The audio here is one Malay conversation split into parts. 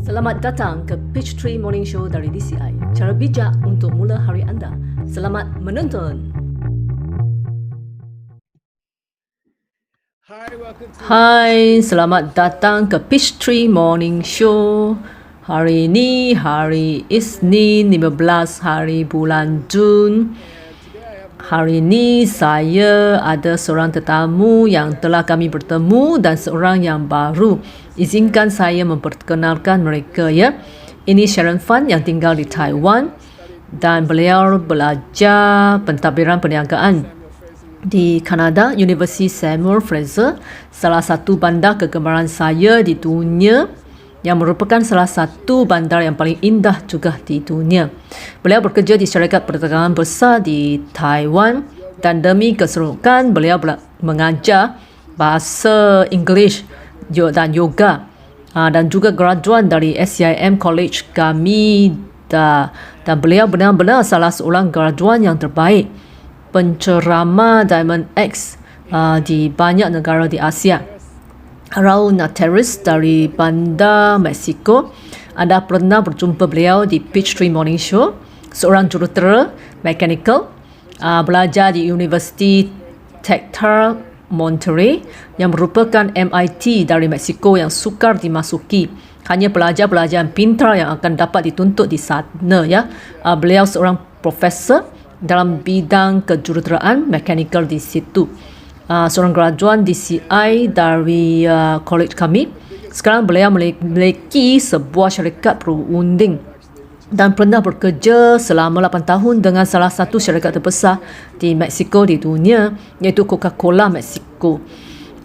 Selamat datang ke Peachtree Morning Show dari DCI. Cara bijak untuk mula hari anda. Selamat menonton. Hai, selamat datang ke Peachtree Morning Show. Hari ini hari Isnin 15 hari bulan Jun. Hari ini saya ada seorang tetamu yang telah kami bertemu dan seorang yang baru. Izinkan saya memperkenalkan mereka ya. Ini Sharon Fan yang tinggal di Taiwan dan beliau belajar pentadbiran perniagaan di Kanada, University Samuel Fraser, salah satu bandar kegemaran saya di dunia yang merupakan salah satu bandar yang paling indah juga di dunia. Beliau bekerja di syarikat perdagangan besar di Taiwan dan demi keseronokan beliau mengajar bahasa Inggeris dan yoga dan juga graduan dari SIM College kami dan beliau benar-benar salah seorang graduan yang terbaik penceramah Diamond X di banyak negara di Asia. Raul Nateris dari Bandar Mexico. Anda pernah berjumpa beliau di Peachtree Morning Show. Seorang jurutera mechanical, belajar di University Tectal Monterrey yang merupakan MIT dari Mexico yang sukar dimasuki. Hanya pelajar-pelajar yang pintar yang akan dapat dituntut di sana ya. Beliau seorang profesor dalam bidang kejuruteraan mechanical di situ. Seorang graduan DCI dari college kami. Sekarang beliau memiliki sebuah syarikat perunding dan pernah bekerja selama 8 tahun dengan salah satu syarikat terbesar di Mexico di dunia, iaitu Coca-Cola Mexico.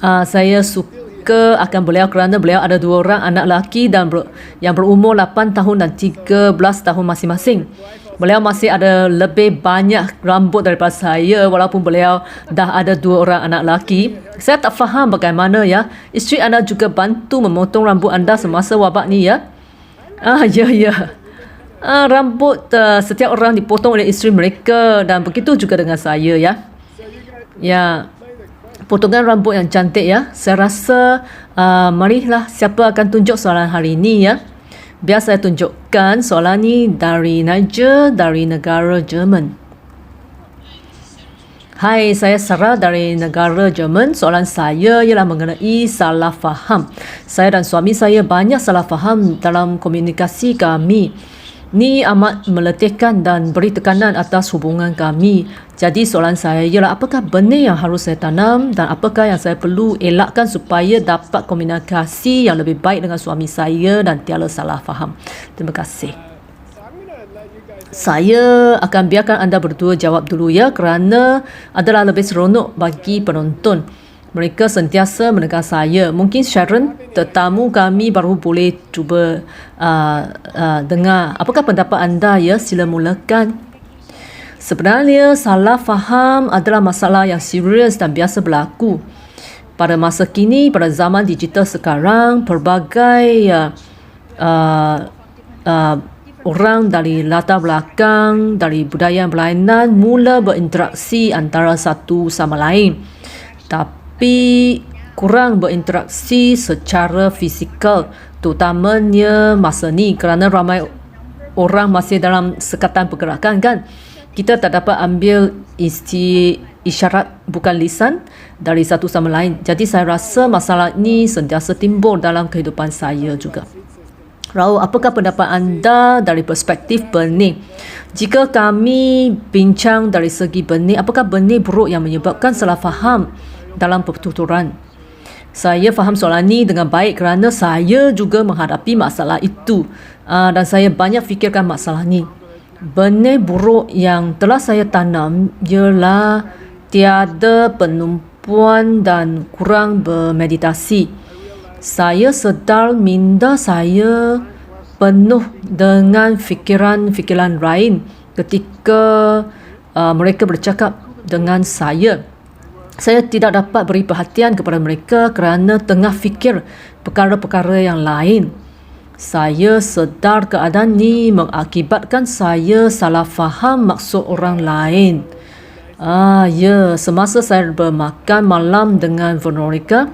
Saya suka akan beliau kerana beliau ada 2 orang anak lelaki dan yang berumur 8 tahun dan 13 tahun masing-masing. Beliau masih ada lebih banyak rambut daripada saya walaupun beliau dah ada 2 orang anak lelaki. Saya tak faham bagaimana ya. Isteri anda juga bantu memotong rambut anda semasa wabak ni ya? Ya. Rambut setiap orang dipotong oleh isteri mereka dan begitu juga dengan saya ya. Ya. Potongan rambut yang cantik ya. Saya rasa marilah siapa akan tunjuk soalan hari ini ya. Biar saya tunjukkan soalan ni dari Niger, dari negara Jerman. Hai, saya Sarah dari negara Jerman. Soalan saya ialah mengenai salah faham. Saya dan suami saya banyak salah faham dalam komunikasi kami. Ni amat meletihkan dan beri tekanan atas hubungan kami. Jadi soalan saya ialah apakah benih yang harus saya tanam dan apakah yang saya perlu elakkan supaya dapat komunikasi yang lebih baik dengan suami saya dan tiada salah faham. Terima kasih. Saya akan biarkan anda berdua jawab dulu ya kerana adalah lebih seronok bagi penonton. Mereka sentiasa mendengar saya. Mungkin Sharon, tetamu kami baru boleh cuba dengar. Apakah pendapat anda ya? Sila mulakan. Sebenarnya salah faham adalah masalah yang serius dan biasa berlaku. Pada masa kini, pada zaman digital sekarang, pelbagai orang dari latar belakang, dari budaya berlainan mula berinteraksi antara satu sama lain. Tapi kurang berinteraksi secara fizikal, terutamanya masa ni kerana ramai orang masih dalam sekatan pergerakan kan. Kita tak dapat ambil isyarat bukan lisan dari satu sama lain. Jadi saya rasa masalah ini sentiasa timbul dalam kehidupan saya juga. Raul, apakah pendapat anda dari perspektif benih? Jika kami bincang dari segi benih, apakah benih buruk yang menyebabkan salah faham dalam pertuturan? Saya faham soalan ini dengan baik kerana saya juga menghadapi masalah itu dan saya banyak fikirkan masalah ini. Benih buruk yang telah saya tanam ialah tiada penumpuan dan kurang bermeditasi. Saya sedar minda saya penuh dengan fikiran-fikiran lain ketika mereka bercakap dengan saya. Saya tidak dapat beri perhatian kepada mereka kerana tengah fikir perkara-perkara yang lain. Saya sedar keadaan ini mengakibatkan saya salah faham maksud orang lain. Ya, semasa saya bermakan malam dengan Veronica,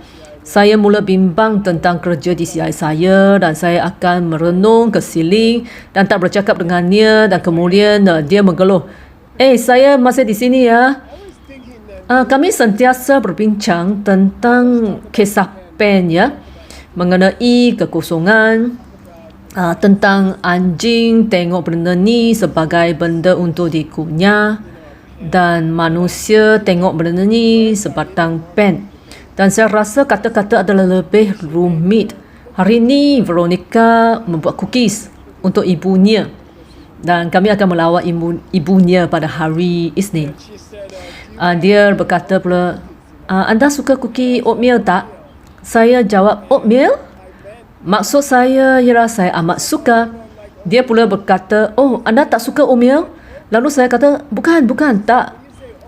Saya mula bimbang tentang kerja di CI saya dan saya akan merenung ke siling dan tak bercakap dengannya dan kemudian dia mengeluh. Saya masih di sini ya. Kami sentiasa berbincang tentang kisah pen ya, mengenai kekosongan, tentang anjing tengok benda ni sebagai benda untuk dikunyah dan manusia tengok benda ni sebatang pen. Dan saya rasa kata-kata adalah lebih rumit. Hari ini Veronica membuat cookies untuk ibunya dan kami akan melawat ibunya pada hari Isnin. Dia berkata pula, anda suka kuki oatmeal tak? Saya jawab, oatmeal? Maksud saya ialah saya amat suka. Dia pula berkata, oh, anda tak suka oatmeal? Lalu saya kata, bukan, tak.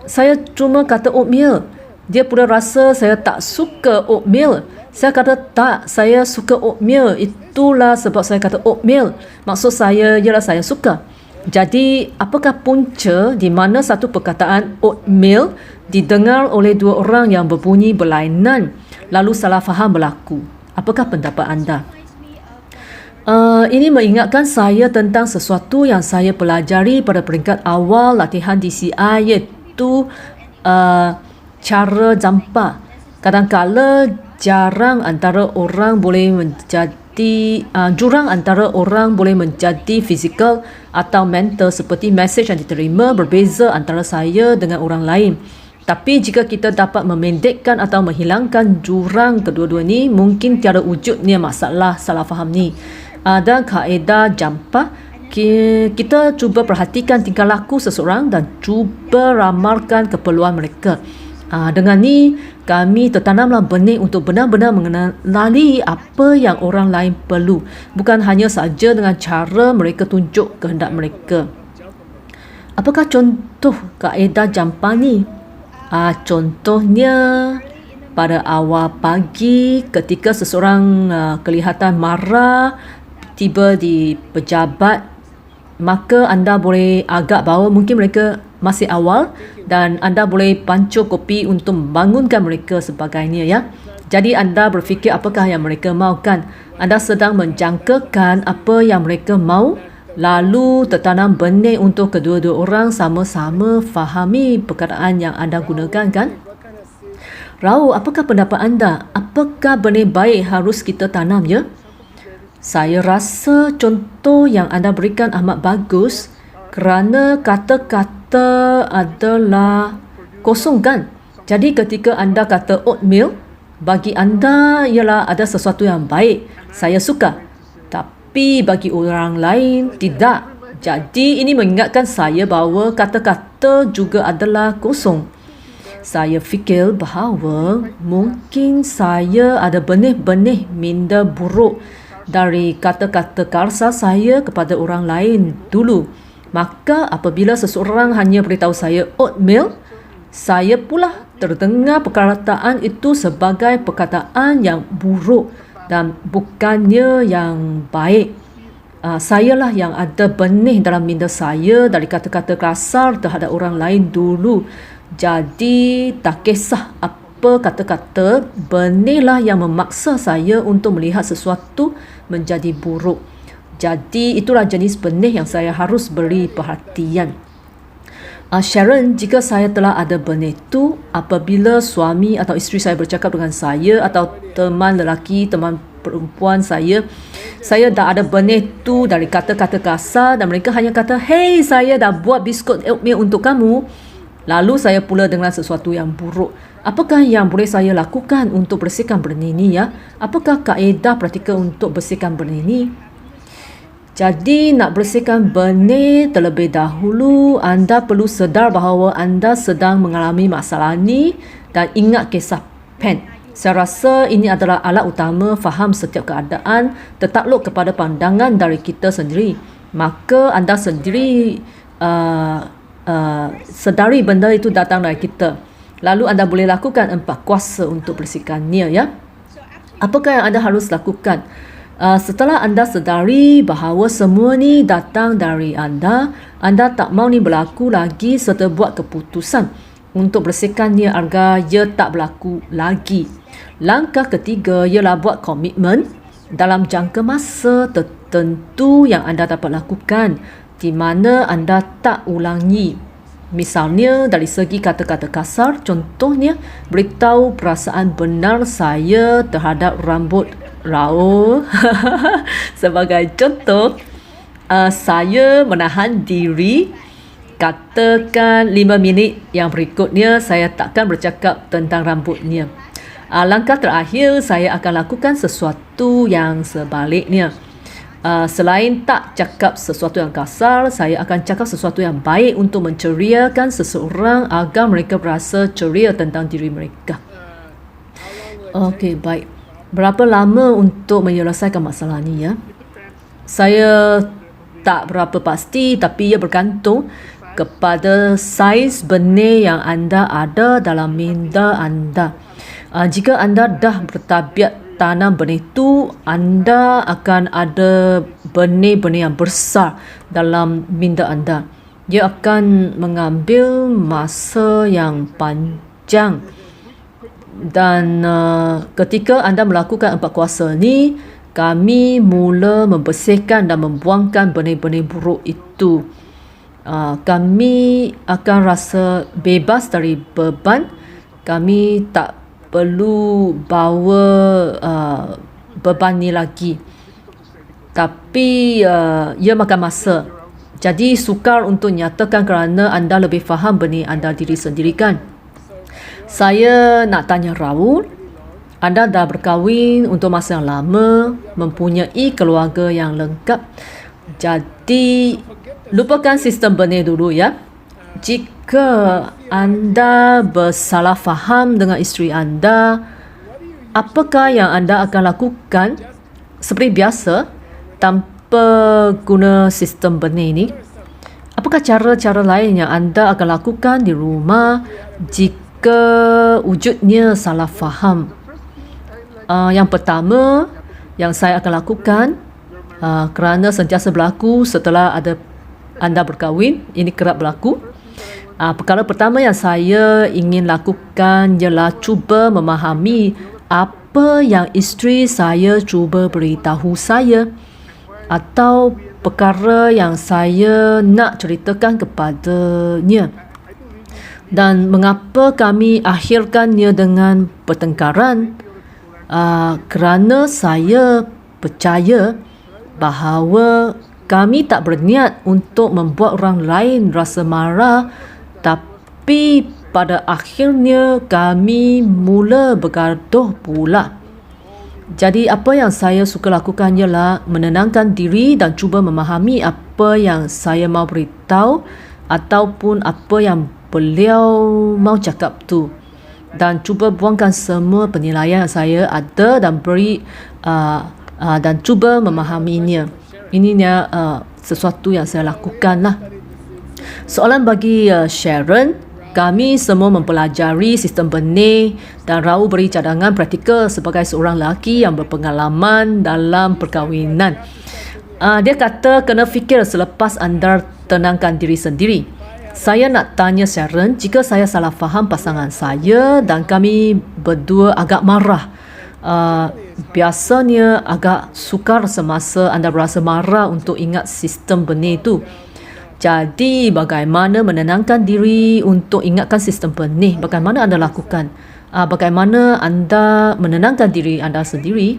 Saya cuma kata oatmeal. Dia pula rasa saya tak suka oatmeal. Saya kata, tak, saya suka oatmeal. Itulah sebab saya kata oatmeal. Maksud saya ialah saya suka. Jadi, apakah punca di mana satu perkataan oatmeal didengar oleh dua orang yang berbunyi berlainan, lalu salah faham berlaku? Apakah pendapat anda? Ini mengingatkan saya tentang sesuatu yang saya pelajari pada peringkat awal latihan DCI, iaitu cara jampa. Kadang-kala jurang antara orang boleh menjadi fizikal atau mental, seperti mesej yang diterima berbeza antara saya dengan orang lain. Tapi jika kita dapat memendekkan atau menghilangkan jurang kedua-dua ni, mungkin tiada wujudnya masalah salah faham ni. Dan kaedah jampa, kita cuba perhatikan tingkah laku seseorang dan cuba ramalkan keperluan mereka. Dengan ni, kami tertanamlah benih untuk benar-benar mengenali apa yang orang lain perlu, bukan hanya saja dengan cara mereka tunjuk kehendak mereka. Apakah contoh kaedah jampa ni? Contohnya, pada awal pagi ketika seseorang kelihatan marah tiba di pejabat, maka anda boleh agak bahawa mungkin mereka masih awal dan anda boleh pancur kopi untuk membangunkan mereka sebagainya ya. Jadi anda berfikir apakah yang mereka mahukan. Anda sedang menjangkakan apa yang mereka mahu, lalu tertanam benih untuk kedua-dua orang sama-sama fahami perkataan yang anda gunakan kan? Rau, apakah pendapat anda? Apakah benih baik harus kita tanam ya? Saya rasa contoh yang anda berikan amat bagus kerana kata-kata adalah kosong kan? Jadi ketika anda kata oatmeal, bagi anda ialah ada sesuatu yang baik, saya suka. Tapi bagi orang lain tidak. Jadi ini mengingatkan saya bahawa kata-kata juga adalah kosong. Saya fikir bahawa mungkin saya ada benih-benih minda buruk dari kata-kata karsa saya kepada orang lain dulu. Maka apabila seseorang hanya beritahu saya oatmeal, saya pula terdengar perkataan itu sebagai perkataan yang buruk dan bukannya yang baik. Sayalah yang ada benih dalam minda saya dari kata-kata kasar terhadap orang lain dulu. Jadi tak kisah apa kata-kata, benihlah yang memaksa saya untuk melihat sesuatu menjadi buruk. Jadi itulah jenis benih yang saya harus beri perhatian. Sharon, jika saya telah ada benih itu, apabila suami atau isteri saya bercakap dengan saya atau teman lelaki, teman perempuan saya dah ada benih itu dari kata-kata kasar dan mereka hanya kata, hey, saya dah buat biskut oatmeal untuk kamu. Lalu saya pula dengan sesuatu yang buruk. Apakah yang boleh saya lakukan untuk bersihkan benih ini ya? Apakah kaedah praktikal untuk bersihkan benih ini? Jadi nak bersihkan benih terlebih dahulu, anda perlu sedar bahawa anda sedang mengalami masalah ni dan ingat kisah pen. Saya rasa ini adalah alat utama faham setiap keadaan tertakluk kepada pandangan dari kita sendiri. Maka anda sendiri sedari benda itu datang dari kita. Lalu anda boleh lakukan 4 kuasa untuk bersihkannya ya. Apakah yang anda harus lakukan? Setelah anda sedari bahawa semua ni datang dari anda tak mahu ni berlaku lagi serta buat keputusan untuk bersihkannya agar ia tak berlaku lagi. Langkah ketiga ialah buat komitmen dalam jangka masa tertentu yang anda dapat lakukan di mana anda tak ulangi. Misalnya dari segi kata-kata kasar, contohnya beritahu perasaan benar saya terhadap rambut Raul. Sebagai contoh, saya menahan diri, katakan 5 minit yang berikutnya saya takkan bercakap tentang rambutnya. Langkah terakhir, saya akan lakukan sesuatu yang sebaliknya. Selain tak cakap sesuatu yang kasar, saya akan cakap sesuatu yang baik untuk menceriakan seseorang agar mereka berasa ceria tentang diri mereka. Okey, baik. Berapa lama untuk menyelesaikan masalah ni ya? Saya tak berapa pasti, tapi ia bergantung kepada saiz benih yang anda ada dalam minda anda. Jika anda dah bertabiat tanam benih tu, anda akan ada benih-benih yang besar dalam minda anda. Ia akan mengambil masa yang panjang. Dan ketika anda melakukan 4 kuasa ni, kami mula membersihkan dan membuangkan benih-benih buruk itu. Kami akan rasa bebas dari beban. Kami tak perlu bawa beban ni lagi. Tapi ia makan masa. Jadi sukar untuk nyatakan kerana anda lebih faham benih anda diri sendiri kan. Saya nak tanya Raul, anda dah berkahwin untuk masa yang lama, mempunyai keluarga yang lengkap. Jadi lupakan sistem benih dulu ya. Jika anda bersalah faham dengan isteri anda, apakah yang anda akan lakukan seperti biasa tanpa guna sistem benih ni? Apakah cara-cara lain yang anda akan lakukan di rumah jika wujudnya salah faham? Yang pertama yang saya akan lakukan, kerana sentiasa berlaku setelah anda berkahwin, ini kerap berlaku. Perkara pertama yang saya ingin lakukan ialah cuba memahami apa yang isteri saya cuba beritahu saya, atau perkara yang saya nak ceritakan kepadanya, dan mengapa kami akhirkannya dengan pertengkaran. Kerana saya percaya bahawa kami tak berniat untuk membuat orang lain rasa marah, tapi pada akhirnya kami mula bergaduh pula. Jadi apa yang saya suka lakukan ialah menenangkan diri dan cuba memahami apa yang saya mau beritahu ataupun apa yang beliau mau cakap tu, dan cuba buangkan semua penilaian yang saya ada dan beri dan cuba memahaminya. Ini sesuatu yang saya lakukan lah. Soalan bagi Sharon, kami semua mempelajari sistem benih dan Raul beri cadangan praktikal sebagai seorang lelaki yang berpengalaman dalam perkahwinan. Dia kata kena fikir selepas anda tenangkan diri sendiri. Saya nak tanya Sharon, jika saya salah faham pasangan saya dan kami berdua agak marah, biasanya agak sukar semasa anda berasa marah untuk ingat sistem benih itu. Jadi bagaimana menenangkan diri untuk ingatkan sistem benih? Bagaimana anda lakukan? Bagaimana anda menenangkan diri anda sendiri?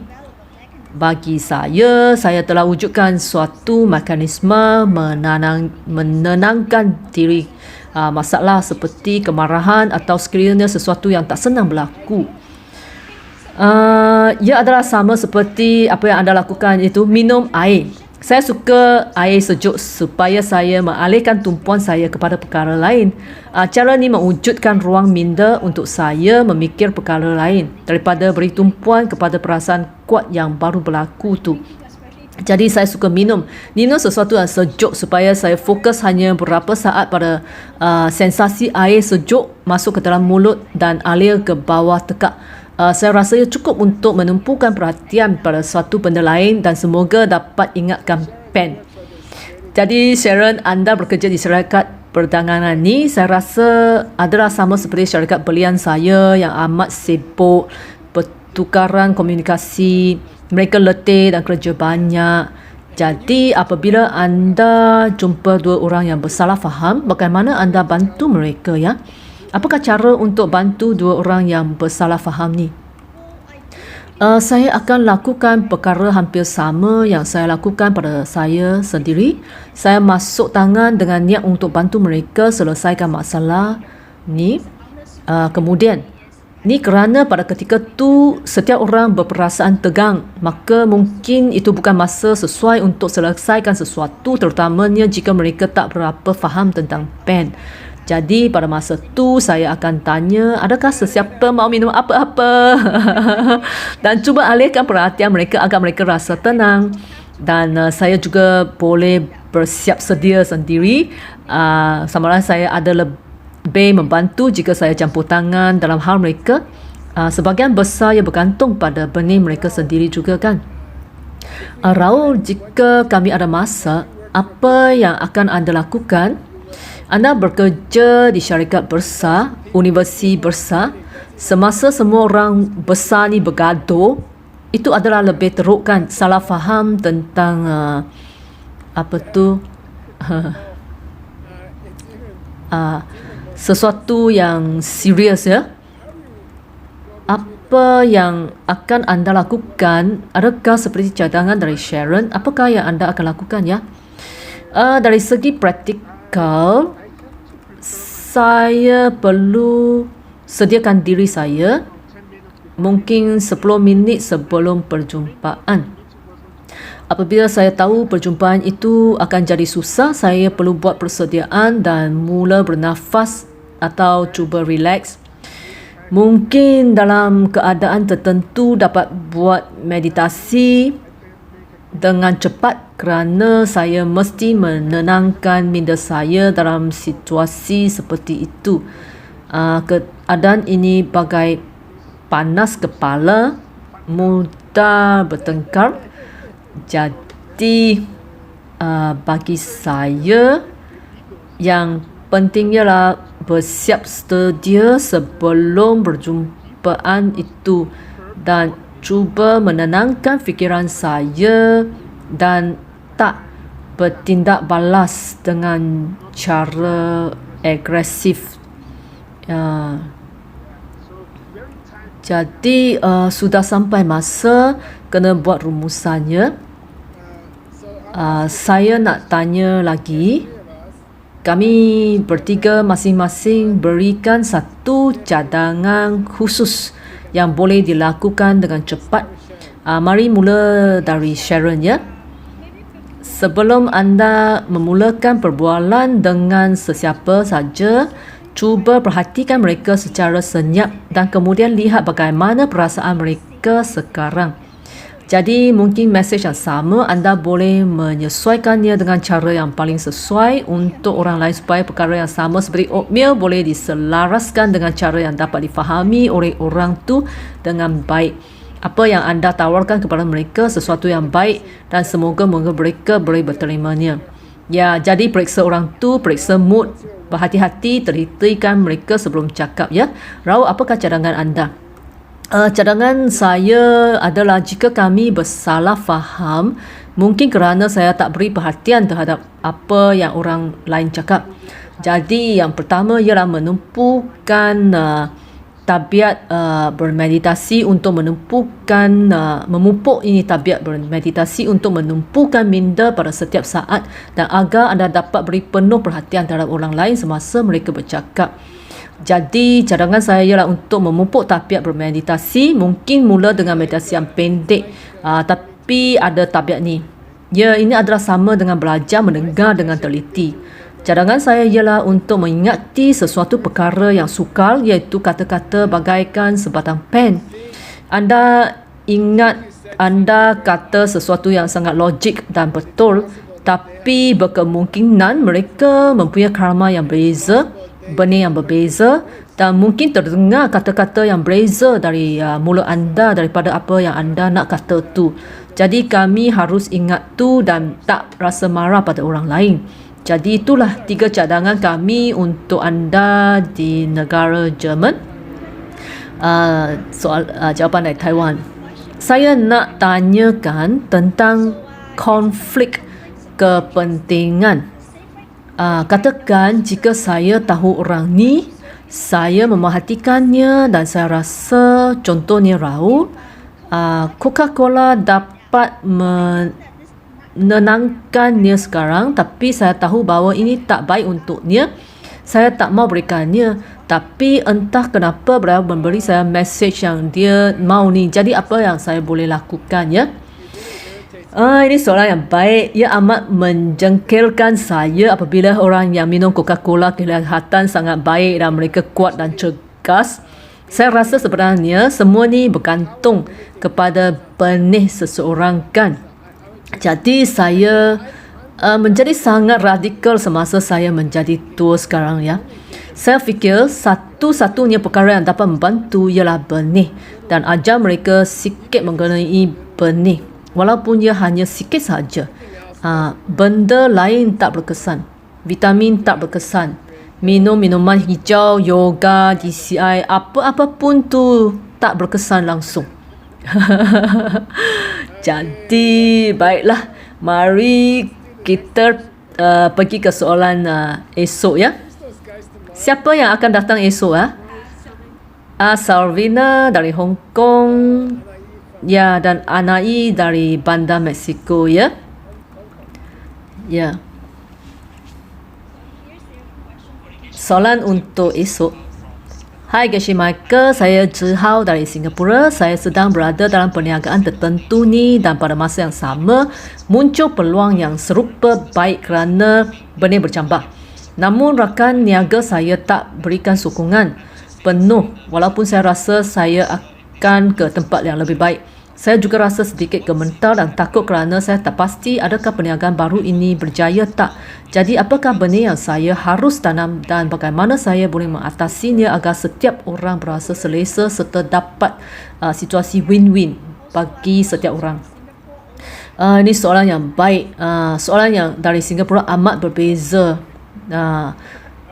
Bagi saya telah wujudkan suatu mekanisme menenangkan diri masalah seperti kemarahan atau sekiranya sesuatu yang tak senang berlaku. Ia adalah sama seperti apa yang anda lakukan, iaitu minum air. Saya suka air sejuk supaya saya mengalihkan tumpuan saya kepada perkara lain. Cara ni mewujudkan ruang minda untuk saya memikir perkara lain daripada beri tumpuan kepada perasaan kuat yang baru berlaku tu. Jadi saya suka minum sesuatu yang sejuk supaya saya fokus hanya beberapa saat pada sensasi air sejuk masuk ke dalam mulut dan alir ke bawah tekak. Saya rasa ia cukup untuk menumpukan perhatian pada suatu benda lain dan semoga dapat ingatkan pen. Jadi Sharon, anda bekerja di syarikat perdagangan ni, saya rasa adalah sama seperti syarikat belian saya yang amat sibuk. tukaran komunikasi, mereka letih dan kerja banyak. Jadi apabila anda jumpa dua orang yang bersalah faham, bagaimana anda bantu mereka ya? Apakah cara untuk bantu dua orang yang bersalah faham ni? Saya akan lakukan perkara hampir sama yang saya lakukan pada saya sendiri. Saya masuk tangan dengan niat untuk bantu mereka selesaikan masalah ni. Kemudian ni kerana pada ketika tu setiap orang berperasaan tegang, maka mungkin itu bukan masa sesuai untuk selesaikan sesuatu, terutamanya jika mereka tak berapa faham tentang pen. Jadi pada masa tu saya akan tanya, adakah sesiapa mau minum apa-apa? Dan cuba alihkan perhatian mereka agar mereka rasa tenang. Dan saya juga boleh bersiap sedia sendiri. Sama ada saya ada lebih membantu jika saya campur tangan dalam hal mereka. Sebahagian besar ia bergantung pada benih mereka sendiri juga kan. Raul, jika kami ada masa, apa yang akan anda lakukan? Anda bekerja di syarikat besar, universiti besar. Semasa semua orang besar ni bergaduh, itu adalah lebih teruk kan, salah faham tentang sesuatu yang serius ya. Apa yang akan anda lakukan? Adakah seperti cadangan dari Sharon? Apakah yang anda akan lakukan ya? Dari segi praktikal, saya perlu sediakan diri saya mungkin 10 minit sebelum perjumpaan. Apabila saya tahu perjumpaan itu akan jadi susah, saya perlu buat persediaan dan mula bernafas atau cuba relax. Mungkin dalam keadaan tertentu dapat buat meditasi dengan cepat kerana saya mesti menenangkan minda saya dalam situasi seperti itu. Keadaan ini bagai panas kepala, mudah bertengkar. Jadi bagi saya yang penting ialah bersiap sedia sebelum perjumpaan itu dan cuba menenangkan fikiran saya dan tak bertindak balas dengan cara agresif. Jadi sudah sampai masa kena buat rumusannya. Saya nak tanya lagi. Kami bertiga masing-masing berikan satu cadangan khusus yang boleh dilakukan dengan cepat. Mari mula dari Sharon ya. Sebelum anda memulakan perbualan dengan sesiapa saja, cuba perhatikan mereka secara senyap dan kemudian lihat bagaimana perasaan mereka sekarang. Jadi mungkin mesej yang sama anda boleh menyesuaikannya dengan cara yang paling sesuai untuk orang lain supaya perkara yang sama seperti oatmeal boleh diselaraskan dengan cara yang dapat difahami oleh orang tu dengan baik. Apa yang anda tawarkan kepada mereka sesuatu yang baik dan semoga mereka boleh berterimanya. Ya, jadi periksa orang tu, periksa mood, berhati-hati, telitikan mereka sebelum cakap ya. Raul, apakah cadangan anda? Cadangan saya adalah jika kami bersalah faham, mungkin kerana saya tak beri perhatian terhadap apa yang orang lain cakap. Jadi yang pertama ialah menumpukan tabiat bermeditasi untuk memupuk ini tabiat bermeditasi untuk menumpukan minda pada setiap saat dan agar anda dapat beri penuh perhatian terhadap orang lain semasa mereka bercakap. Jadi cadangan saya ialah untuk memupuk tabiat bermeditasi, mungkin mula dengan meditasi yang pendek tapi ada tabiat ni. Ya, ini adalah sama dengan belajar mendengar dengan teliti. Cadangan saya ialah untuk mengingati sesuatu perkara yang sukar, iaitu kata-kata bagaikan sebatang pen. Anda ingat anda kata sesuatu yang sangat logik dan betul, tapi berkemungkinan mereka mempunyai karma yang berbeza, benih yang berbeza dan mungkin terdengar kata-kata yang berbeza dari mulut anda daripada apa yang anda nak kata tu. Jadi kami harus ingat tu dan tak rasa marah pada orang lain. Jadi itulah 3 cadangan kami untuk anda di negara Jerman. jawapan dari Taiwan. Saya nak tanyakan tentang konflik kepentingan. Katakan jika saya tahu orang ni, saya memerhatikannya dan saya rasa contohnya Raul, Coca-Cola dapat menenangkannya sekarang, tapi saya tahu bahawa ini tak baik untuknya. Saya tak mau berikannya, tapi entah kenapa beliau memberi saya message yang dia mau ni. Jadi apa yang saya boleh lakukan ya? Ini soalan yang baik. Ia amat menjengkelkan saya apabila orang yang minum Coca-Cola kelihatan sangat baik dan mereka kuat dan cergas. Saya rasa sebenarnya semua ni bergantung kepada benih seseorang kan. Jadi saya menjadi sangat radikal semasa saya menjadi tua sekarang ya. Saya fikir satu-satunya perkara yang dapat membantu ialah benih dan ajar mereka sikit mengenai benih. Walaupun ia hanya sikit saja. Benda lain tak berkesan. Vitamin tak berkesan. Minum minuman hijau, yoga, GCI, apa-apa pun tu tak berkesan langsung. Jadi baiklah, mari kita pergi ke soalan esok ya. Siapa yang akan datang esok Salvina dari Hong Kong ya, dan Anai dari Bandar Mexico ya. Ya. Soalan untuk esok. Hai Geshe Michael, saya Zhihao dari Singapura. Saya sedang berada dalam perniagaan tertentu ni dan pada masa yang sama muncul peluang yang serupa baik kerana benih bercambah. Namun rakan niaga saya tak berikan sokongan penuh walaupun saya rasa saya akan ke tempat yang lebih baik. Saya juga rasa sedikit gemetar dan takut kerana saya tak pasti adakah perniagaan baru ini berjaya tak. Jadi apakah benih yang saya harus tanam dan bagaimana saya boleh mengatasinya agar setiap orang berasa selesa serta dapat situasi win-win bagi setiap orang. Ini soalan yang baik. Soalan yang dari Singapura amat berbeza.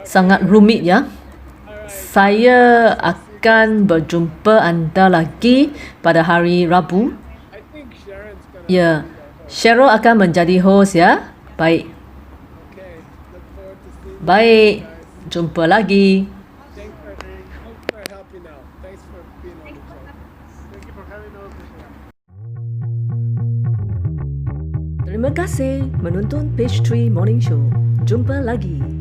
Sangat rumit ya. Saya akan berjumpa anda lagi pada hari Rabu. Ya, Cheryl akan menjadi host ya. Baik. Baik, jumpa lagi. Terima kasih menonton Page 3 Morning Show. Jumpa lagi.